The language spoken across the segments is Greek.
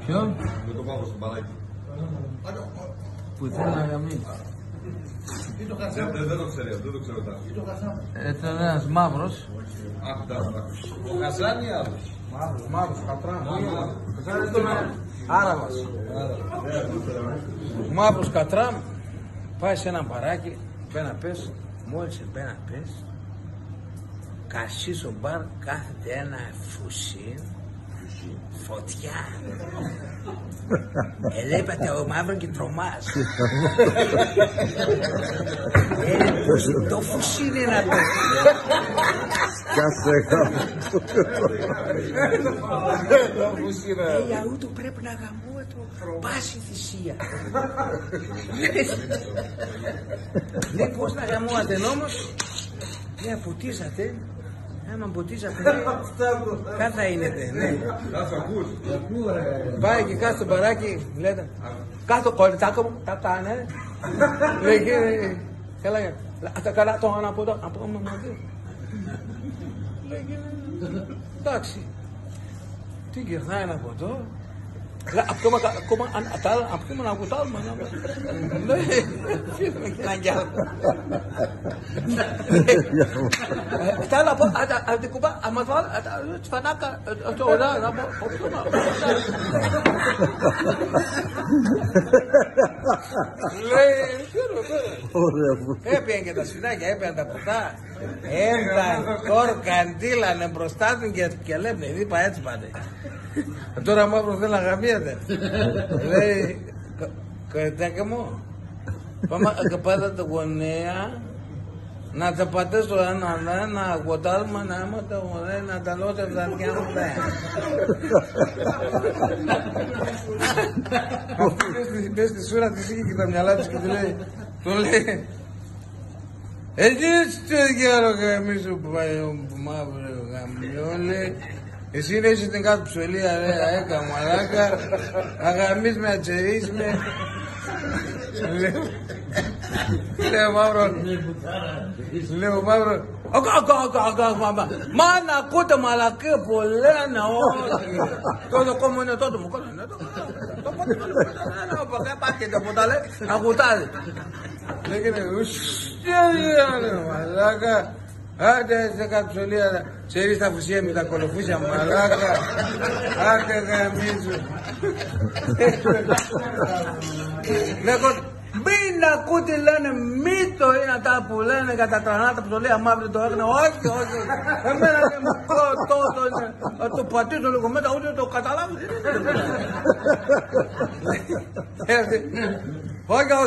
Ποιον? Με το πάγο στον παράκι. Που θέλει να γαμίσει. Δεν το ξέρω, δεν το ξέρω τα. Έτσι είναι ένας μαύρος. Ο Χασάν ή άλλος? Μαύρος, Κατράμ. Άραβας. Μαύρος Κατράμ. Πάει σε ένα μπαράκι, πένα πες, μόλις πένα πες, κασί στο μπαρ κάθεται ένα φουσί, φωτιά. Ελέπατε ο μαύρο και τρομάς. Το φουσί είναι ένα το. Κάτσε Για ούτω πρέπει να γαμώ το πάση θυσία. Λέει πώς να γαμώατε όμως. Λέει αποτίσατε. Άμα ποτίσατε, κάθα είναι ναι. Πάει και κάτω στο μπαράκι, λέτε, κάτω κοριτσάκο μου, τα κάνε. Λέει και, καλά, τα καλά το ένα από εδώ, από όμως μαζί. Λέει και, εντάξει, τι κερνάει ένα από εδώ. Ακόμα να κουτάλουμε. Φύγουμε και έναν κι άλλο. Τα άλλα από την κουμπά, άμα βάλω, τσφανάκα, το ωραία, να πω, λέει, έπιαν και τα σφινάκια, έπιαν τα ποτά, έμταν, κορκαντήλανε μπροστά του και λένε, είπα έτσι πάτε. Τώρα μαύρο θέλει να γαμιέται. Λέει, κοριτάκια μου, πάτε τα γωνία, να τα πατήσω ένα, να κοντάλουμε, να είμαι τα γωνία, να τα λώσω τα αρχιά μου. Αυτή πες στη σούρα της είχε και τα μυαλά της και του λέει, έτσι το διάλογο γαμίσου που πάει ο μαύρο γαμιό, λέει, εσύ είσαι την κάτω ψωλία, ρε, αέκα μαλάκα, αγαμείς με ατσερείς με. Λέω μαύρο, μα να ακούτε μαλακή που λένε όχι. Τότε κόμμα είναι τότε μου κάνανε, το ποτέ πάτε το ποτέ λέει, ακουτάζει. Λέγεται, ουσιαστικά μαλάκα. Άντε σε κατψολία, ξέρεις τα φουσία με τα κολοφούσια μαλάκα. Άντε γαμίζου. Λέγω, μην ακούτε λένε μύτο είναι αυτά που λένε για τα τρανάτα που το λέει αμαύρη το έγνε. Όχι, όχι. Εμένα δεν μου κότο, το πατήσω λίγο μετά ούτε το καταλάβεις. Όχι, όχι.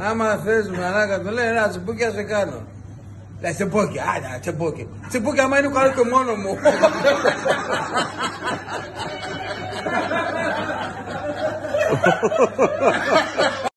Άμα θες μαλάκα το λέει, ένα τσιμπούκια σε κάνω. Λέει τσιμπούκι, άντε τσιμπούκι. Τσιμπούκι άμα είναι καλό και μόνο μου.